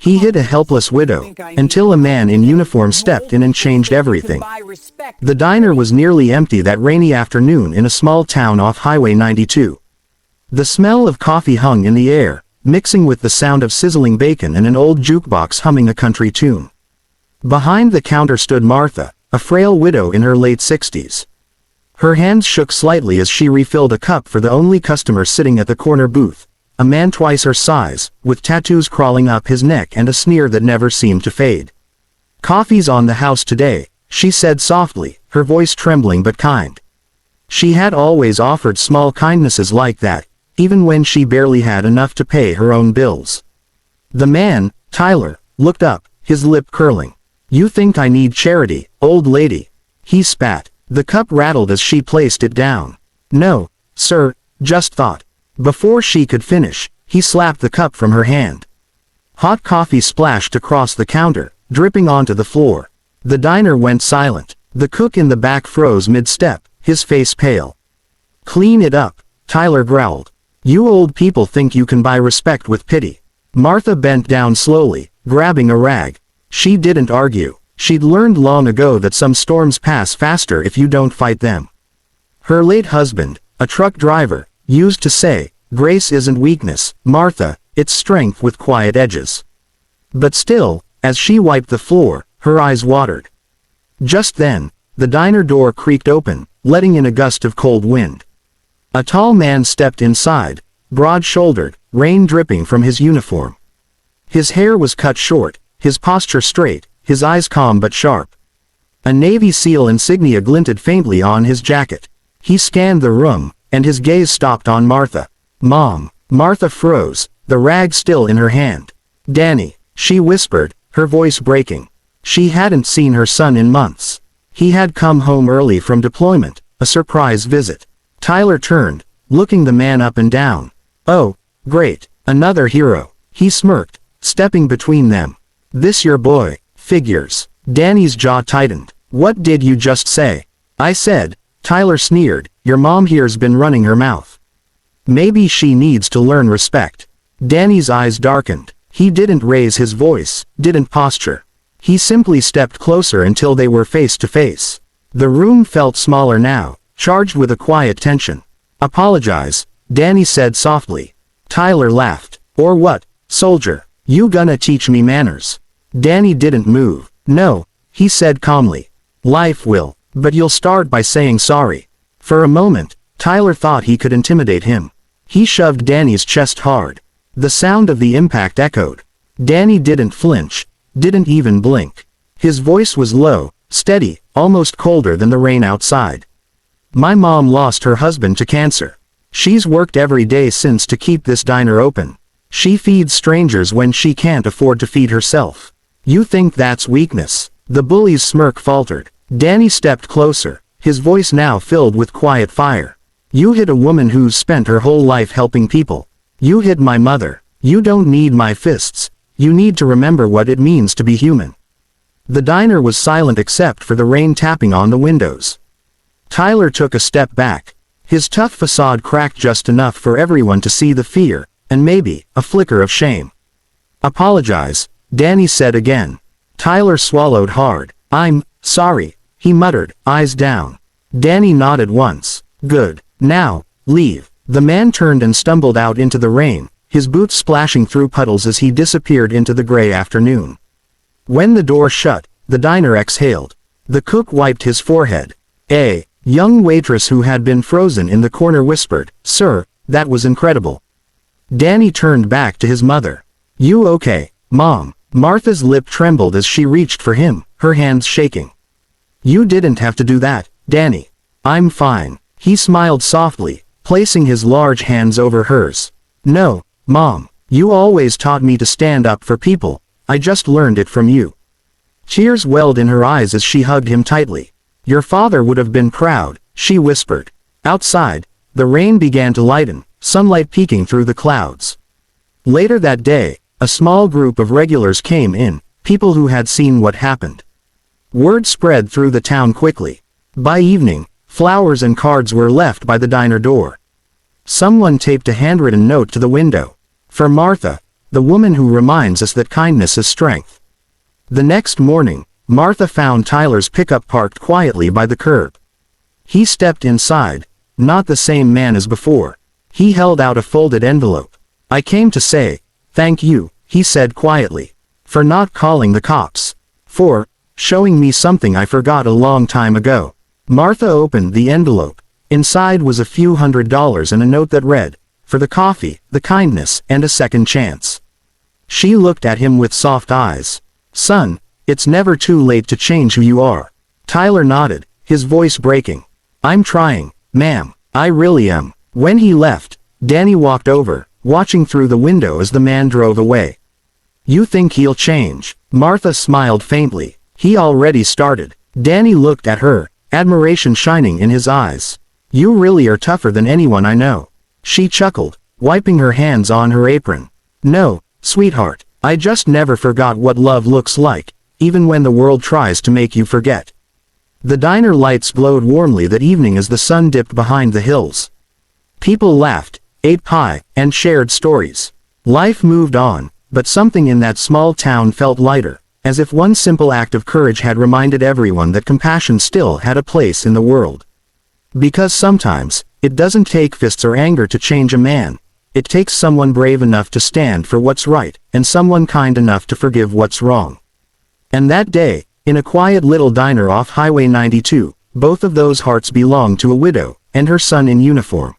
He hid a helpless widow, until a man in uniform stepped in and changed everything. The diner was nearly empty that rainy afternoon in a small town off Highway 92. The smell of coffee hung in the air, mixing with the sound of sizzling bacon and an old jukebox humming a country tune. Behind the counter stood Martha, a frail widow in her late 60s. Her hands shook slightly as she refilled a cup for the only customer sitting at the corner booth, a man twice her size, with tattoos crawling up his neck and a sneer that never seemed to fade. "Coffee's on the house today," she said softly, her voice trembling but kind. She had always offered small kindnesses like that, even when she barely had enough to pay her own bills. The man, Tyler, looked up, his lip curling. "You think I need charity, old lady?" He spat. The cup rattled as she placed it down. "No, sir, just thought." Before she could finish, he slapped the cup from her hand. Hot coffee splashed across the counter, dripping onto the floor. The diner went silent. The cook in the back froze mid-step, his face pale. "Clean it up," Tyler growled. "You old people think you can buy respect with pity." Martha bent down slowly, grabbing a rag. She didn't argue. She'd learned long ago that some storms pass faster if you don't fight them. Her late husband, a truck driver, used to say, "Grace isn't weakness, Martha, it's strength with quiet edges." But still, as she wiped the floor, her eyes watered. Just then, the diner door creaked open, letting in a gust of cold wind. A tall man stepped inside, broad-shouldered, rain dripping from his uniform. His hair was cut short, his posture straight, his eyes calm but sharp. A Navy SEAL insignia glinted faintly on his jacket. He scanned the room, and his gaze stopped on Martha. "Mom." Martha froze, the rag still in her hand. "Danny," she whispered, her voice breaking. She hadn't seen her son in months. He had come home early from deployment, a surprise visit. Tyler turned, looking the man up and down. "Oh, great, another hero." He smirked, stepping between them. "This your boy, figures." Danny's jaw tightened. "What did you just say?" "I said," Tyler sneered, "your mom here's been running her mouth. Maybe she needs to learn respect." Danny's eyes darkened. He didn't raise his voice, didn't posture. He simply stepped closer until they were face to face. The room felt smaller now, charged with a quiet tension. "Apologize," Danny said softly. Tyler laughed. "Or what, soldier? You gonna teach me manners?" Danny didn't move. "No," he said calmly. "Life will, but you'll start by saying sorry." For a moment, Tyler thought he could intimidate him. He shoved Danny's chest hard. The sound of the impact echoed. Danny didn't flinch, didn't even blink. His voice was low, steady, almost colder than the rain outside. "My mom lost her husband to cancer. She's worked every day since to keep this diner open. She feeds strangers when she can't afford to feed herself. You think that's weakness?" The bully's smirk faltered. Danny stepped closer, his voice now filled with quiet fire. "You hit a woman who's spent her whole life helping people. You hit my mother. You don't need my fists. You need to remember what it means to be human." The diner was silent except for the rain tapping on the windows. Tyler took a step back. His tough facade cracked just enough for everyone to see the fear, and maybe a flicker of shame. "Apologize," Danny said again. Tyler swallowed hard. "I'm sorry," he muttered, eyes down. Danny nodded once. "Good. Now, leave." The man turned and stumbled out into the rain, his boots splashing through puddles as he disappeared into the gray afternoon. When the door shut, the diner exhaled. The cook wiped his forehead. A young waitress who had been frozen in the corner whispered, "Sir, that was incredible." Danny turned back to his mother. "You okay, Mom?" Martha's lip trembled as she reached for him, her hands shaking. "You didn't have to do that, Danny. I'm fine." He smiled softly, placing his large hands over hers. "No, Mom, you always taught me to stand up for people. I just learned it from you." Tears welled in her eyes as she hugged him tightly. "Your father would have been proud," she whispered. Outside, the rain began to lighten, sunlight peeking through the clouds. Later that day, a small group of regulars came in, people who had seen what happened. Word spread through the town quickly. By evening, flowers and cards were left by the diner door. Someone taped a handwritten note to the window. "For Martha, the woman who reminds us that kindness is strength. The next morning, Martha found Tyler's pickup parked quietly by the curb. He stepped inside, not the same man as before. He held out a folded envelope. "I came to say, thank you," he said quietly, "for not calling the cops. For showing me something I forgot a long time ago." Martha opened the envelope. Inside was a few $100s and a note that read, "For the coffee, the kindness, and a second chance." She looked at him with soft eyes. "Son, it's never too late to change who you are." Tyler nodded, his voice breaking. "I'm trying, ma'am. I really am." When he left, Danny walked over, watching through the window as the man drove away. "You think he'll change?" Martha smiled faintly. "He already started." Danny looked at her, admiration shining in his eyes. "You really are tougher than anyone I know." She chuckled, wiping her hands on her apron. "No, sweetheart, I just never forgot what love looks like, even when the world tries to make you forget." The diner lights glowed warmly that evening as the sun dipped behind the hills. People laughed, ate pie, and shared stories. Life moved on, but something in that small town felt lighter, as if one simple act of courage had reminded everyone that compassion still had a place in the world. Because sometimes, it doesn't take fists or anger to change a man. It takes someone brave enough to stand for what's right, and someone kind enough to forgive what's wrong. And that day, in a quiet little diner off Highway 92, both of those hearts belonged to a widow, and her son in uniform.